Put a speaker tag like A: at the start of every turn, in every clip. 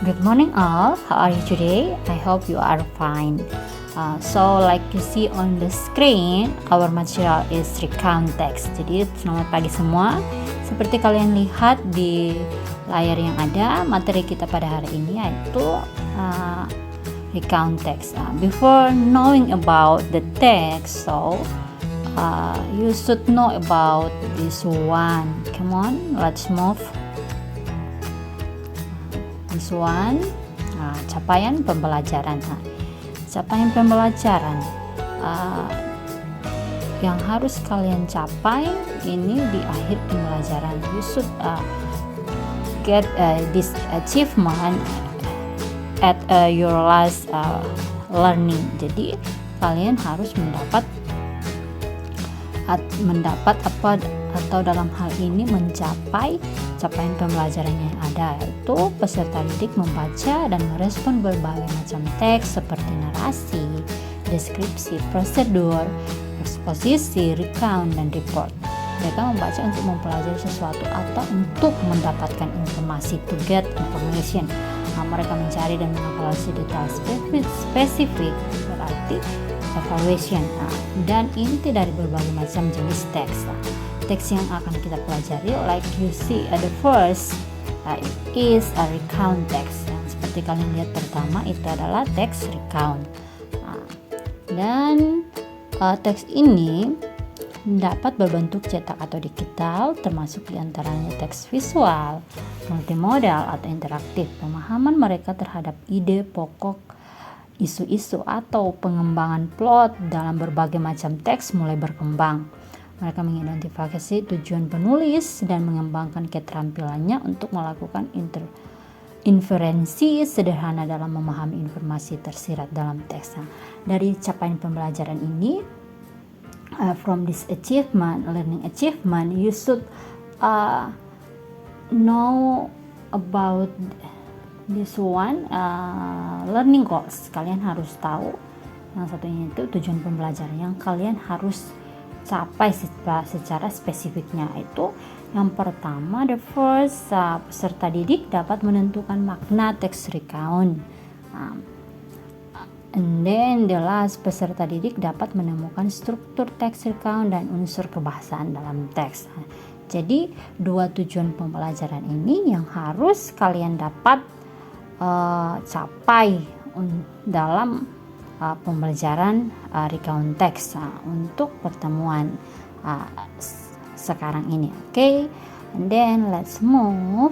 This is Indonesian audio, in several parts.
A: Good morning all, how are you today? I hope you are fine. So like you see on the screen, our material is recount text. Jadi selamat pagi semua. Seperti kalian lihat di layar yang ada, materi kita pada hari ini yaitu recount text. Before knowing about the text, so you should know about this one. Come on, let's move. This one, capaian pembelajaran. Capaian pembelajaran yang harus kalian capai ini di akhir pembelajaran. You should get this achievement at your last learning. Jadi kalian harus mendapat apa, atau dalam hal ini mencapai capaian pembelajaran yang ada, yaitu peserta didik membaca dan merespon berbagai macam teks seperti narasi, deskripsi, prosedur, eksposisi, recount, dan report. Mereka membaca untuk mempelajari sesuatu atau untuk mendapatkan informasi, to get information. Mereka mencari dan mengevaluasi detail spesifik, berarti evaluation. Dan inti dari berbagai macam jenis teks. Teks yang akan kita pelajari, like you see at the first, it is a recount text. Yang seperti kalian lihat pertama itu adalah teks recount. Dan teks ini dapat berbentuk cetak atau digital, termasuk diantaranya teks visual, multimodal atau interaktif. Pemahaman mereka terhadap ide pokok, isu-isu atau pengembangan plot dalam berbagai macam teks mulai berkembang. Mereka mengidentifikasi tujuan penulis dan mengembangkan keterampilannya untuk melakukan inferensi sederhana dalam memahami informasi tersirat dalam teks. Dari capaian pembelajaran ini, from this achievement, learning achievement, you should know about this one, learning goals. Kalian harus tahu yang satunya itu tujuan pembelajaran yang kalian harus capai secara spesifiknya. Itu yang pertama, the first, peserta didik dapat menentukan makna teks recount. And then the last, peserta didik dapat menemukan struktur teks recount dan unsur kebahasaan dalam teks. Jadi dua tujuan pembelajaran ini yang harus kalian dapat capai dalam pembelajaran recount text untuk pertemuan sekarang ini. Okay, and then let's move.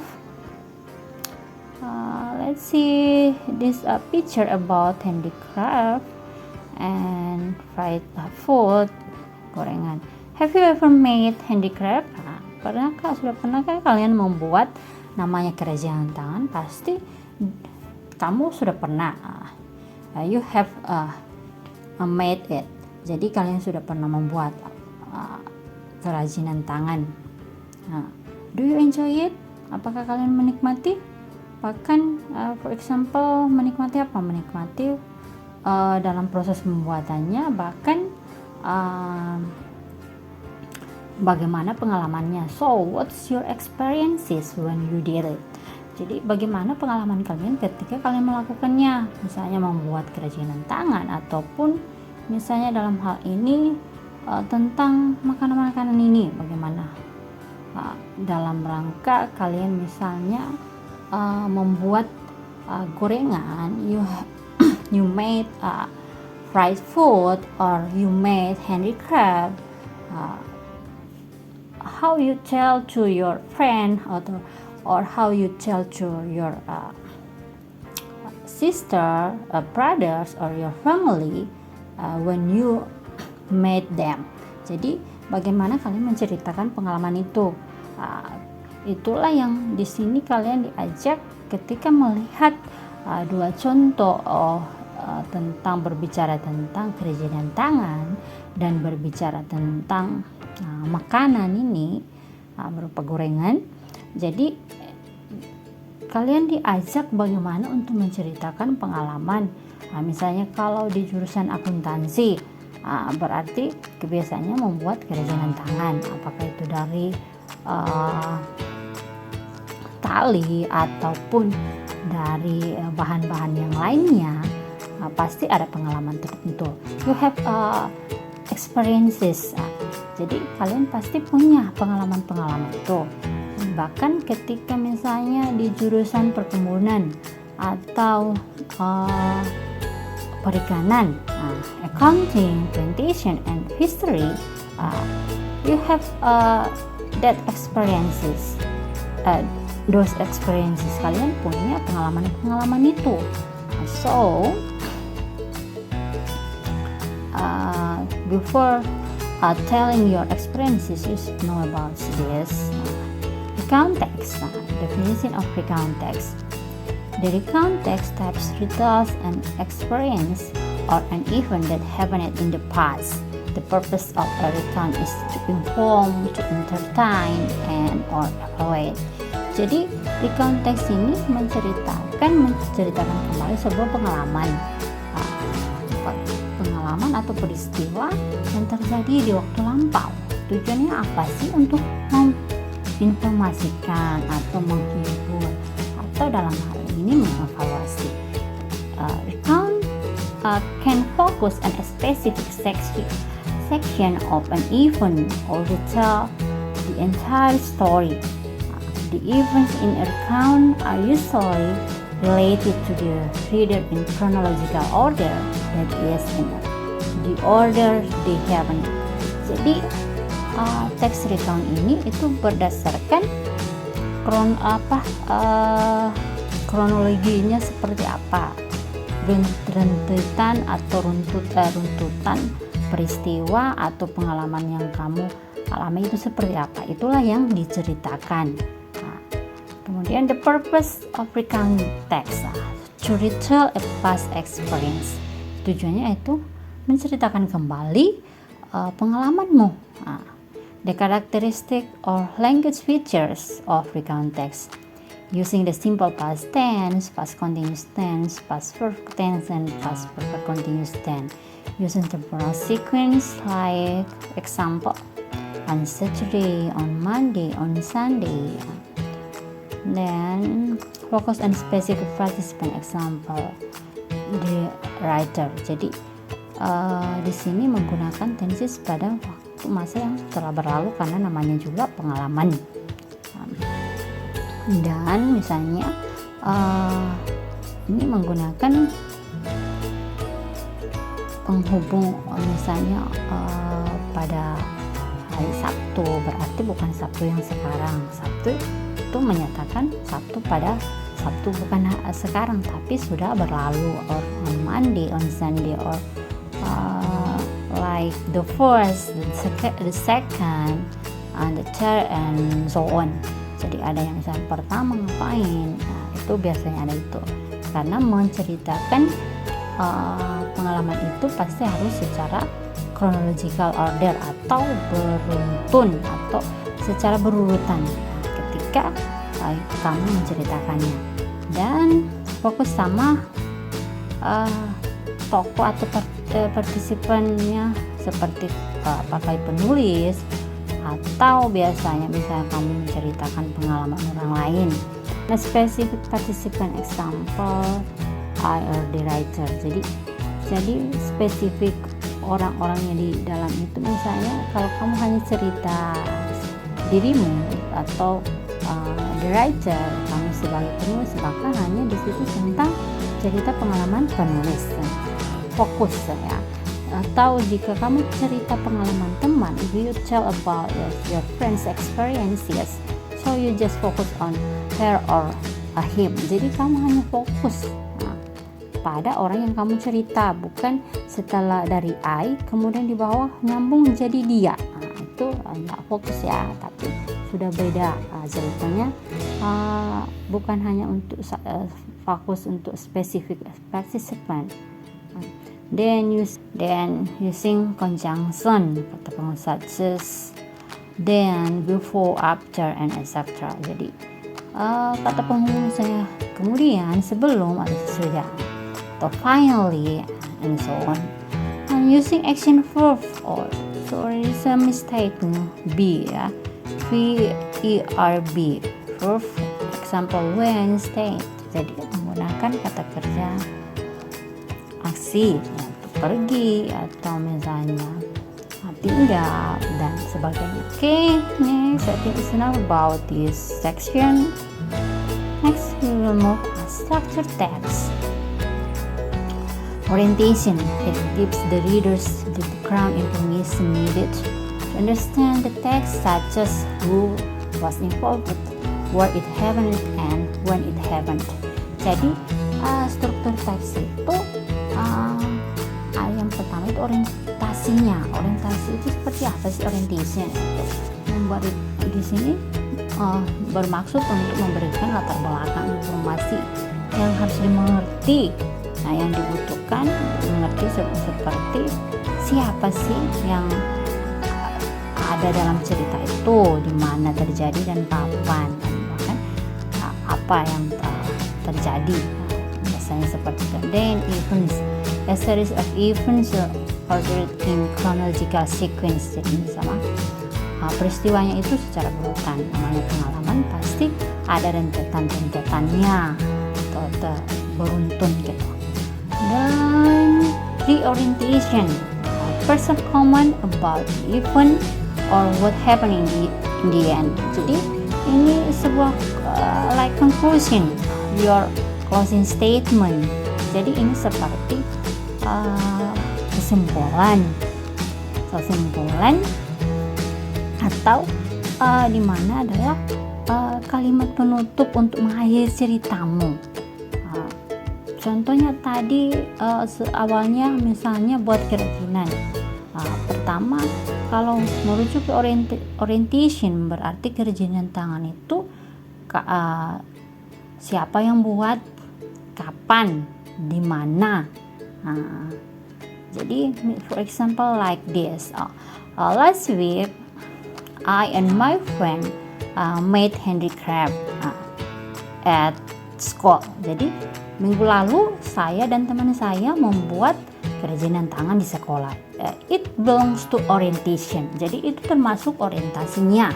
A: Let's see this picture about handicraft and fried food, gorengan. Have you ever made handicraft? Sudah pernahkah kalian membuat namanya kerajinan tangan? Pasti kamu sudah pernah. You have made it. Jadi kalian sudah pernah membuat kerajinan tangan. Do you enjoy it? Apakah kalian menikmati? Bahkan for example, menikmati apa? Menikmati dalam proses pembuatannya, bahkan bagaimana pengalamannya. So what's your experiences when you did it? Jadi bagaimana pengalaman kalian ketika kalian melakukannya, misalnya membuat kerajinan tangan, ataupun misalnya dalam hal ini tentang makanan-makanan ini, bagaimana dalam rangka kalian misalnya membuat gorengan, you made fried food, or you made handicraft. How you tell to your friend or how you tell to your sister, brothers, or your family when you made them. Jadi bagaimana kalian menceritakan pengalaman itu? Itulah yang di sini kalian diajak ketika melihat dua contoh tentang berbicara tentang kerajinan tangan dan berbicara tentang makanan ini berupa gorengan. Jadi kalian diajak bagaimana untuk menceritakan pengalaman. Misalnya kalau di jurusan akuntansi, berarti kebiasaannya membuat kerajinan tangan, apakah itu dari tali ataupun dari bahan-bahan yang lainnya, pasti ada pengalaman tertentu. You have experiences. Jadi kalian pasti punya pengalaman-pengalaman itu. Bahkan ketika misalnya di jurusan perkebunan atau perikanan, accounting, plantation, and history, you have that experiences. Those experiences, kalian punya pengalaman-pengalaman itu. So before telling your experiences, you should know about this. Recount text. Definition of recount text. The recount text types results and experience or an event that happened in the past. The purpose of a recount is to inform, to entertain, and or evaluate. Jadi recount text ini menceritakan kembali sebuah pengalaman atau peristiwa yang terjadi di waktu lampau. Tujuannya apa sih? Untuk menginformasikan atau menghibur atau dalam hal ini mengevaluasi. Recount can focus on a specific section of an event or retell the entire story. The events in a recount are usually related to the reader in chronological order, that is in the order they happen. Jadi teks recount ini itu berdasarkan kronologinya seperti apa, runtutan atau runtutan peristiwa atau pengalaman yang kamu alami itu seperti apa, itulah yang diceritakan. Kemudian the purpose of recount text, to retell a past experience. Tujuannya itu menceritakan kembali pengalamanmu. The characteristic or language features of recount text, using the simple past tense, past continuous tense, past perfect tense, and past perfect continuous tense. Using temporal sequence like example, on Saturday, on Monday, on Sunday. Then focus on specific participant, example the writer. Jadi di sini menggunakan tenses pada waktu masa yang telah berlalu karena namanya juga pengalaman. Dan misalnya ini menggunakan penghubung, misalnya pada hari Sabtu, berarti bukan Sabtu yang sekarang. Sabtu itu menyatakan Sabtu pada Sabtu bukan sekarang tapi sudah berlalu, or on Monday, on Sunday, or like the first, the second, and the third, and so on. Jadi ada yang misalnya pertama ngapain, itu biasanya ada itu. Karena menceritakan pengalaman itu pasti harus secara chronological order atau beruntun atau secara berurutan ketika kamu menceritakannya. Dan fokus sama tokoh atau partisipannya, seperti pakai penulis atau biasanya misalnya kamu menceritakan pengalaman orang lain. Nah, specific participant example are the writer. Jadi spesifik orang-orangnya di dalam itu, misalnya kalau kamu hanya cerita dirimu atau the writer, kamu sebagai penulis, maka hanya di situ tentang cerita pengalaman penulis, fokus ya. Atau jika kamu cerita pengalaman teman, if you tell about your friend's experiences, so you just focus on her or him. Jadi kamu hanya fokus pada orang yang kamu cerita, bukan setelah dari I kemudian di bawah nyambung jadi dia. Itu nggak fokus ya, tapi sudah beda ceritanya. Bukan hanya untuk fokus untuk spesifik participant. Then using conjunction, kata pengusaha such as then, before, after, and etc. Jadi kata penghubung saya kemudian, sebelum, atau sesudah, atau finally, and so on. And using action verb, or sorry, some mistake, B ya, verb, verb, example when, state. Jadi menggunakan kata kerja aksi, yaitu pergi atau misalnya tinggal dan sebagainya. Okay, next I think it's enough about this section. Next we will move to structured text. Orientation. It gives the readers the background information needed to understand the text, such as who was involved, where it happened, and when it happened. Jadi struktur teks itu yang pertama itu orientasinya. Orientasi itu seperti apa sih orientation? Membuat di sini bermaksud untuk memberikan latar belakang informasi yang harus dimengerti. Nah, yang dibutuhkan mengerti seperti siapa sih yang ada dalam cerita itu, di mana terjadi dan kapan, dan bahkan apa yang terjadi. Biasanya seperti itu. Then events, a series of events ordered in chronological sequence. Jadi sama peristiwanya itu secara berurutan. Namanya pengalaman pasti ada rentetan-rentetannya atau beruntun gitu. Dan reorientation, a person comment about event or what happened in the end. Jadi ini sebuah like conclusion, your closing statement. Jadi ini seperti kesimpulan atau di mana adalah kalimat penutup untuk mengakhiri ceritamu. Contohnya tadi awalnya misalnya buat kerajinan. Pertama, kalau merujuk ke orientation berarti kerajinan tangan itu siapa yang buat, kapan, di mana. Jadi for example like this. Last week I and my friend made handicraft at school. Jadi minggu lalu saya dan teman saya membuat kerajinan tangan di sekolah. It belongs to orientation. Jadi itu termasuk orientasinya.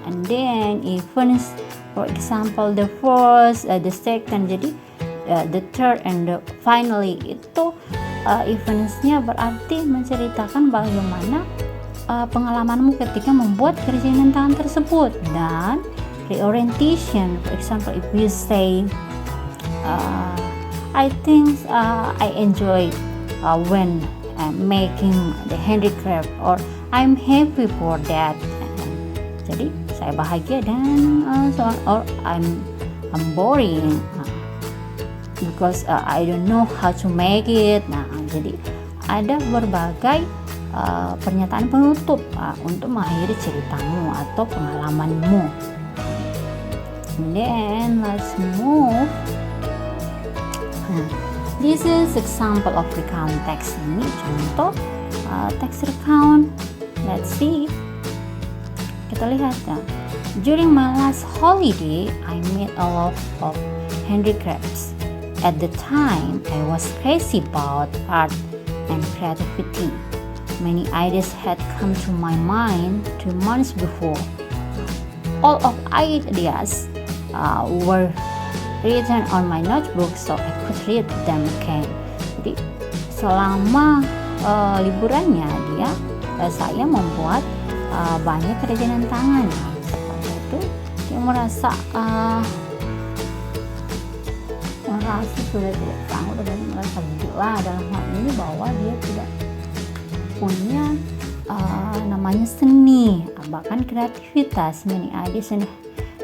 A: And then events, for example the first, the second, jadi the third and the finally itu eventsnya berarti menceritakan bagaimana pengalamanmu ketika membuat kerajinan tangan tersebut. Dan reorientation, for example if you say I think I enjoy when making the handicraft, or I'm happy for that. Jadi saya bahagia dan so on, or I'm boring because I don't know how to make it. Nah, jadi ada berbagai pernyataan penutup untuk mengakhiri ceritamu atau pengalamanmu. And then let's move. This is example of recount text. Ini contoh text recount. Let's see. Kita lihat ya. During my last holiday, I made a lot of handicrafts. At the time, I was crazy about art and creativity. Many ideas had come to my mind 2 months before. All of ideas were written on my notebook so I could read them again. Jadi selama liburannya saya membuat banyak kerajinan tangan. Seperti itu dia merasa sudah tidak sanggup dan merasa gila dalam hal ini bahwa dia tidak punya namanya seni, bahkan kreativitas. Many ideas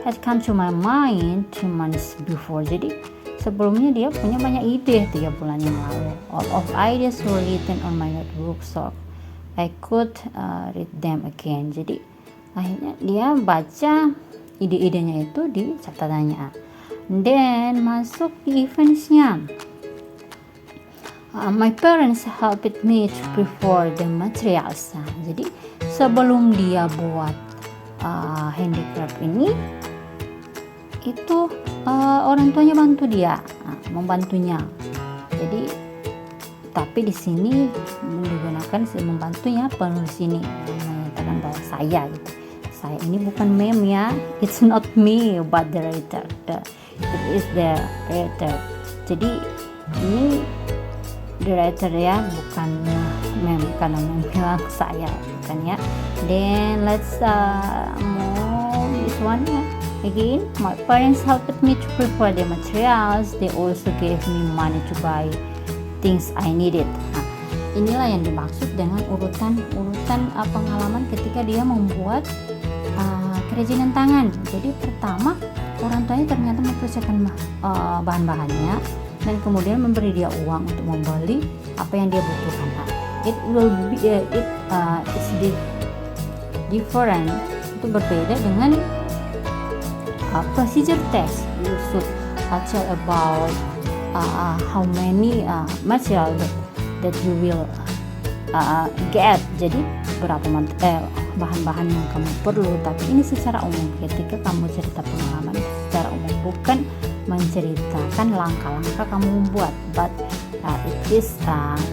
A: had come to my mind 2 months before. Jadi sebelumnya dia punya banyak ide 3 bulan yang lalu. All of ideas were written on my notebook so I could read them again. Jadi akhirnya dia baca ide-idenya itu di catatannya. Then masuk di eventsnya. My parents helped me to prepare the materials. Nah, jadi sebelum dia buat handicraft ini, itu orang tuanya bantu dia, membantunya. Jadi tapi di sini digunakan membantunya penulis ini menyatakan bahwa saya gitu. Saya ini bukan meme ya. It's not me but the writer. It is the writer. Jadi ini the writer ya, bukan bilang saya, bukan ya. Then let's move this one ya. Again, my parents helped me to prepare the materials. They also gave me money to buy things I needed. Nah, inilah yang dimaksud dengan urutan pengalaman ketika dia membuat kerajinan tangan. Jadi pertama, orang tuanya ternyata mempersiapkan bahan-bahannya dan kemudian memberi dia uang untuk membeli apa yang dia butuhkan. Nah, it's different, itu berbeda dengan procedure test. You should tell about how many material that you will get. Jadi berapa bahan-bahan yang kamu perlu. Tapi ini secara umum, ketika kamu cerita pengalaman secara umum, bukan menceritakan langkah-langkah kamu membuat, but it is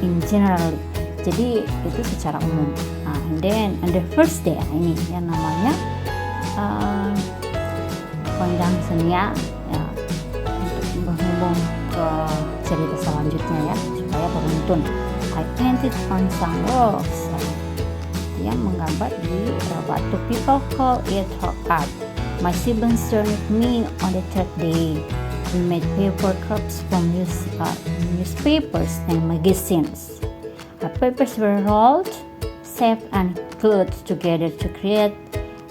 A: in general. Jadi itu secara umum. And then on the first day, ini yang namanya conjunction-nya ya, untuk menghubung ke cerita selanjutnya ya, supaya beruntun. I painted on some rocks. Dia menggambar di batu. People call it rock art. My siblings joined me on the third day. We made paper cups from newspapers and magazines. The papers were rolled, shaped, and glued together to create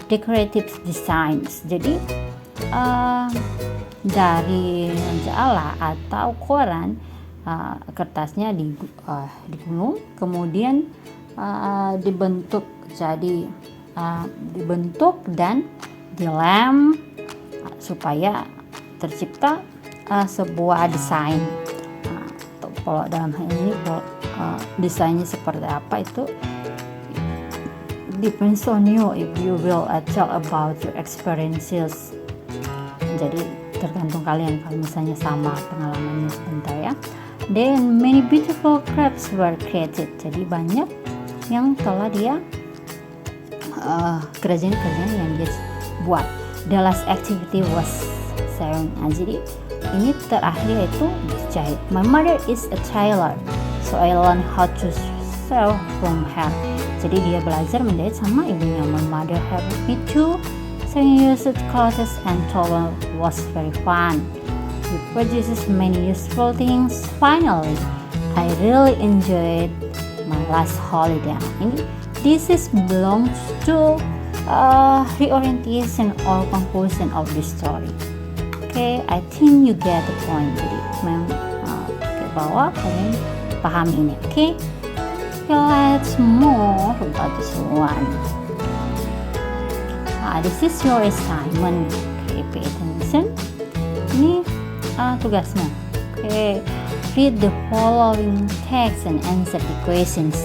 A: decorative designs. Jadi dari majalah atau koran, kertasnya digulung, kemudian dibentuk dan dilem supaya tercipta sebuah desain. Kalau dalam hal ini desainnya seperti apa itu depends on you if you will tell about your experiences. Jadi tergantung kalian, kalau misalnya sama pengalamannya sebentar ya. Then many beautiful crafts were created. Jadi banyak yang telah dia kerjaan-kerjaan yang dia buat. The last activity was sewing. Jadi ini terakhir itu jahit. My mother is a tailor, so I learned how to sew from her. Jadi dia belajar menjahit sama ibunya. My mother helped me too. Sewing used clothes and towel was very fun. We purchased many useful things. Finally, I really enjoyed my last holiday. This belongs to reorientation or conclusion of the story. Okay, I think you get the point. Jadi ke bawah kalian paham ini. Okay, let's move about this one. This is your assignment. Okay, pay attention. Ini tugasnya. Okay, read the following text and answer the questions.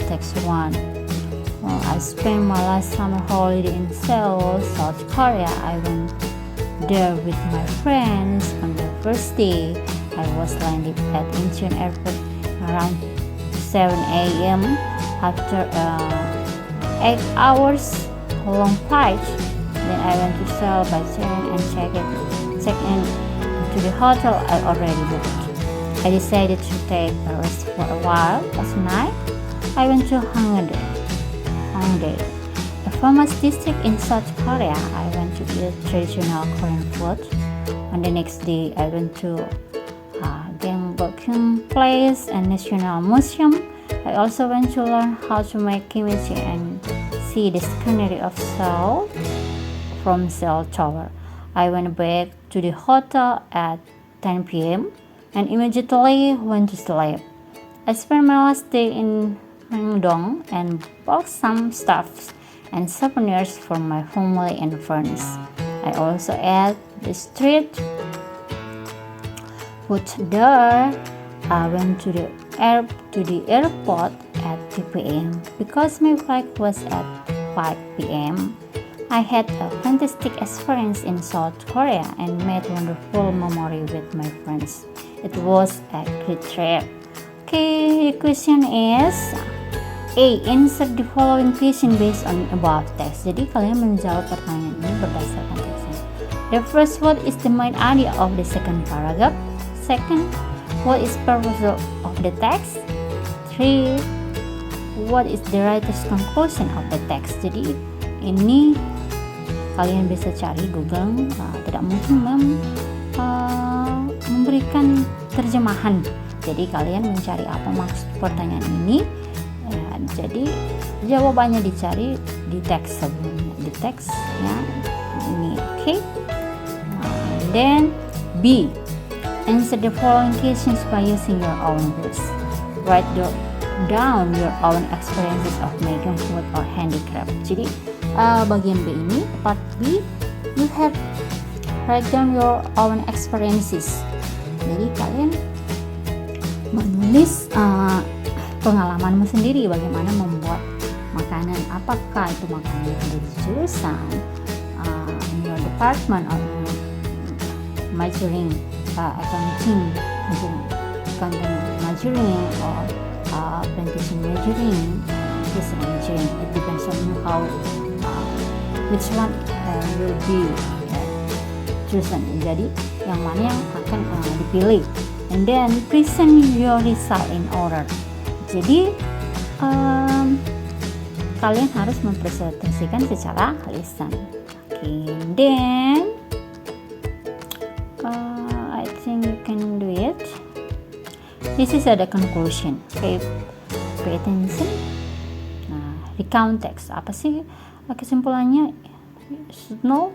A: Text 1. I spent my last summer holiday in Seoul, South Korea. I went there with my friends. On the first day, I was landed at Incheon Airport around 7 a.m. After 8 hours long flight. Then I went to Seoul by train and checked in to the hotel I already booked. I decided to take a rest for a while. Last night, I went to Hongdae, a famous district in South Korea. I went to eat traditional Korean food. On the next day, I went to Gangbokgung Place and National Museum. I also went to learn how to make kimchi and see the scenery of Seoul from Seoul Tower. I went back to the hotel at 10 p.m. and immediately went to sleep. I spent my last day in Myeongdong and bought some stuffs and souvenirs for my family and friends. I also ate the street food there. I went to the airport at 2 p.m. because my flight was at 5 p.m. I had a fantastic experience in South Korea and made wonderful memory with my friends. It was a great trip. Okay, the question is A. Answer the following question based on above text. Jadi kalian menjawab pertanyaan ini berdasarkan teksnya. The first word is the main idea of the second paragraph. Second, what is purpose of the text? 3, what is the writer's conclusion of the text? Jadi ini kalian bisa cari Google, tidak mungkin memberikan terjemahan. Jadi kalian mencari apa maksud pertanyaan ini. Jadi jawabannya dicari di teks sebelumnya, di teks ya ini, oke. Then B, answer the following questions by using your own words. Write down your own experiences of making food or handicraft. Jadi bagian B ini, part B, you have write down your own experiences. Jadi kalian menulis pengalamanmu sendiri bagaimana membuat makanan, apakah itu makanan yang ada di jurusan, in your department, or majoring accounting majoring, or presentation majoring, business majoring. It depends on you how which one will be chosen. Jadi yang mana yang akan dipilih. And then present your result in order. Jadi kalian harus mempresentasikan secara lisan. Okay, then I think you can do it. This is the conclusion. Okay, pay attention. Nah, recount text. Apa sih kesimpulannya? You should know.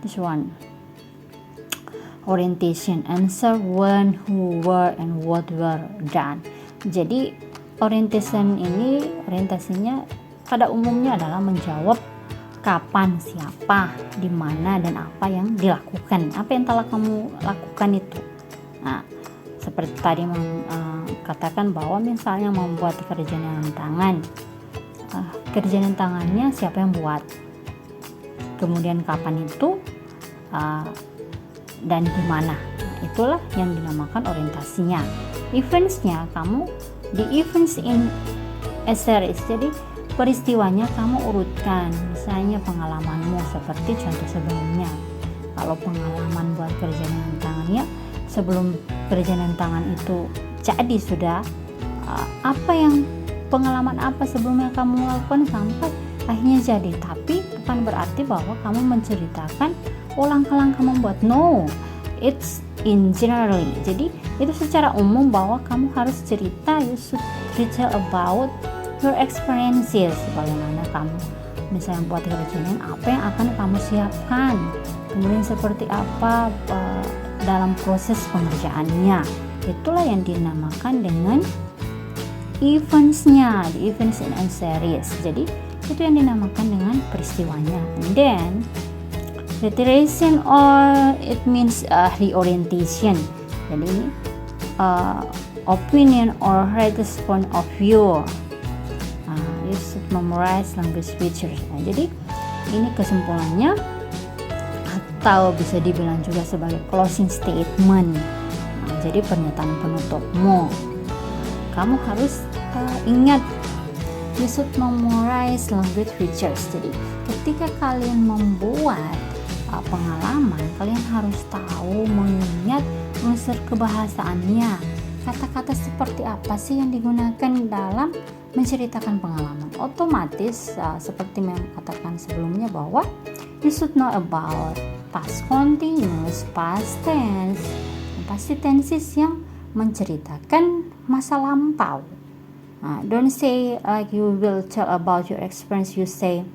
A: This one. Orientation, answer when, who, where, and what were done. Jadi orientasinya pada umumnya adalah menjawab kapan, siapa, di mana, dan apa yang dilakukan. Apa yang telah kamu lakukan itu. Nah, seperti tadi katakan bahwa misalnya membuat kerjaan tangan. Kerjaan tangannya siapa yang buat? Kemudian kapan itu? Dan di mana. Itulah yang dinamakan orientasinya. Eventsnya, kamu di events in a series, jadi peristiwanya kamu urutkan, misalnya pengalamanmu seperti contoh sebelumnya. Kalau pengalaman buat kerjaan tangannya, sebelum kerjaan tangan itu jadi sudah pengalaman apa sebelumnya kamu lakukan sampai akhirnya jadi. Tapi bukan berarti bahwa kamu menceritakan langkah-langkah membuat. No, it's in generally. Jadi itu secara umum bahwa kamu harus cerita. You should tell about your experiences. Bagaimana kamu misalnya buat kerjaan, apa yang akan kamu siapkan, kemudian seperti apa dalam proses pengerjaannya. Itulah yang dinamakan dengan eventsnya, the events in a series. Jadi itu yang dinamakan dengan peristiwanya. And then reiteration, or it means reorientation. Jadi ini opinion or writer's point of view. You should memorize language features. Nah, jadi ini kesimpulannya, atau bisa dibilang juga sebagai closing statement. Jadi pernyataan penutupmu. Kamu harus ingat, you should memorize language features. Jadi ketika kalian membuat pengalaman, kalian harus tahu, mengingat unsur kebahasaannya. Kata-kata seperti apa sih yang digunakan dalam menceritakan pengalaman. Otomatis seperti yang katakan sebelumnya bahwa you should know about past continuous, past tense, past tenses yang menceritakan masa lampau. Don't say like you will tell about your experience. You say,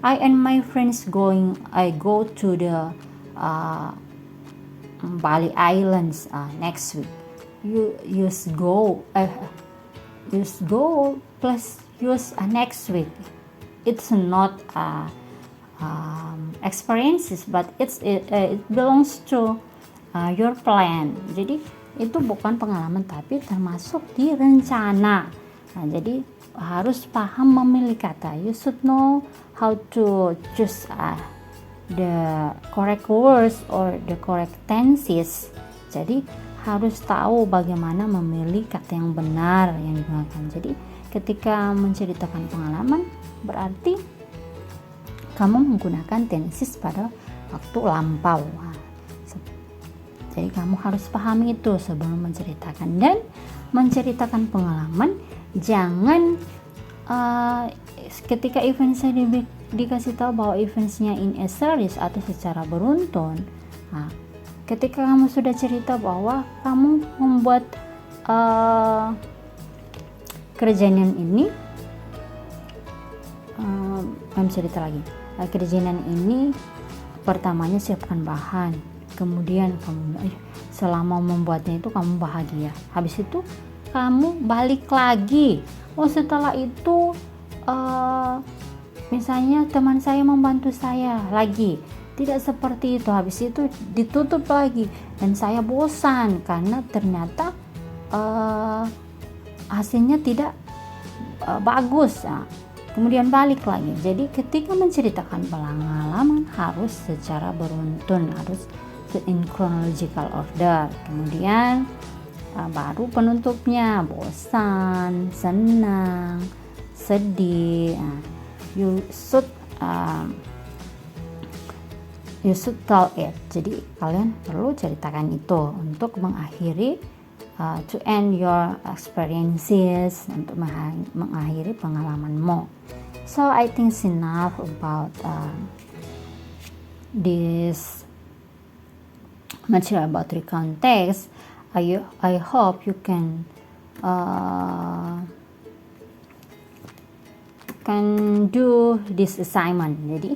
A: I and my friends I go to the Bali Islands next week. You use go plus use next week. It's not experiences, but it belongs to your plan. Jadi itu bukan pengalaman, tapi termasuk di rencana. Nah, jadi harus paham memilih kata. You should know how to choose the correct words or the correct tenses. Jadi harus tahu bagaimana memilih kata yang benar yang digunakan. Jadi ketika menceritakan pengalaman, berarti kamu menggunakan tenses pada waktu lampau. Jadi kamu harus pahami itu sebelum menceritakan. Dan menceritakan pengalaman, jangan ketika eventsnya dikasih tahu bahwa eventsnya in a series atau secara beruntun. Nah, ketika kamu sudah cerita bahwa kamu membuat kerajinan ini, cerita lagi. Kerajinan ini pertamanya siapkan bahan, kemudian kamu selama membuatnya itu kamu bahagia. Habis itu kamu balik lagi. Setelah itu misalnya teman saya membantu saya lagi. Tidak seperti itu. Habis itu ditutup lagi dan saya bosan karena ternyata hasilnya tidak bagus. Kemudian balik lagi. Jadi ketika menceritakan pengalaman harus secara beruntun, harus in chronological order. Kemudian baru penutupnya, bosan, senang, sedih. You should tell it. Jadi kalian perlu ceritakan itu untuk mengakhiri to end your experiences, untuk mengakhiri pengalamanmu. So I think it's enough about this material about recount text. I hope you can do this assignment. Jadi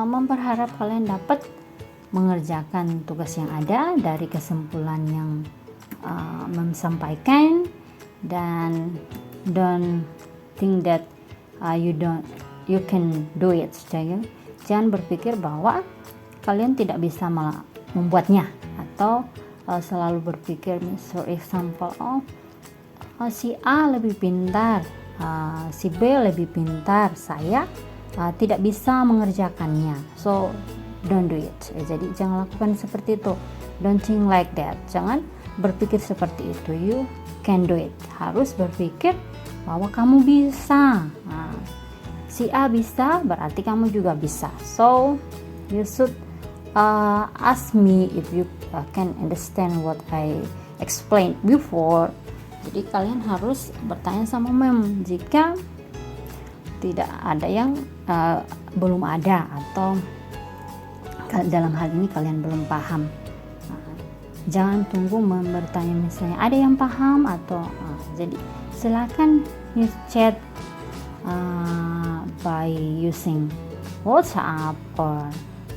A: memperharap kalian dapat mengerjakan tugas yang ada dari kesimpulan yang menyampaikan, dan don't think that you can do it. Jangan berpikir bahwa kalian tidak bisa membuatnya, atau selalu berpikir, for example, si A lebih pintar, si B lebih pintar, saya tidak bisa mengerjakannya, so don't do it. Jadi jangan lakukan seperti itu. Don't think like that. Jangan berpikir seperti itu. You can do it. Harus berpikir bahwa kamu bisa. Si A bisa, berarti kamu juga bisa. So you should ask me if you can understand what I explained before. Jadi kalian harus bertanya sama mem jika tidak ada yang belum ada, atau dalam hal ini kalian belum paham. Jangan tunggu bertanya, misalnya ada yang paham atau jadi silakan you chat by using WhatsApp or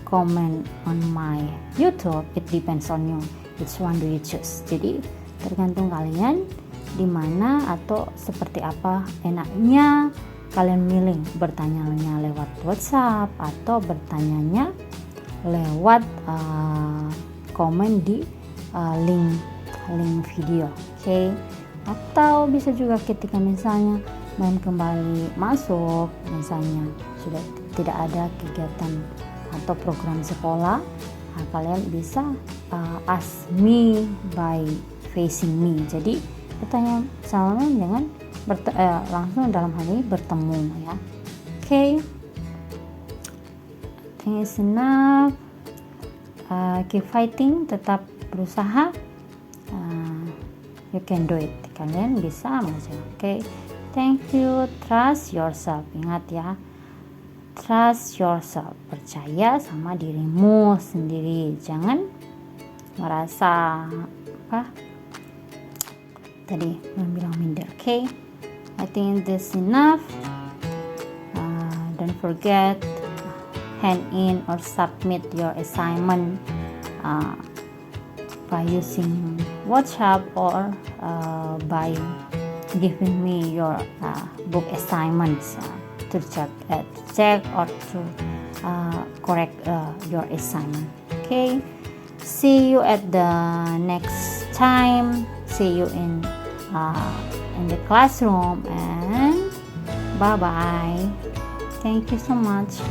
A: comment on my YouTube. It depends on you. Which one do you choose? Jadi tergantung kalian di mana atau seperti apa enaknya kalian milih, bertanyanya lewat WhatsApp atau bertanyanya lewat komen di link video, okay? Atau bisa juga ketika misalnya kembali masuk, misalnya sudah tidak ada kegiatan atau program sekolah, kalian bisa ask me by facing me. Jadi pertanyaan salahnya jangan langsung dalam hal ini bertemu, ya. Okay, I think it's enough. Keep fighting, tetap berusaha. You can do it. Kalian bisa mengerjakan. Okay, thank you. Trust yourself. Ingat ya, trust yourself. Percaya sama dirimu sendiri. Jangan merasa tadi bilang minder. Okay, I think this enough. Don't forget hand in or submit your assignment by using WhatsApp or by giving me your book assignments to check or to correct your assignment. Okay, see you at the next time. See you in the classroom, and bye bye. Thank you so much.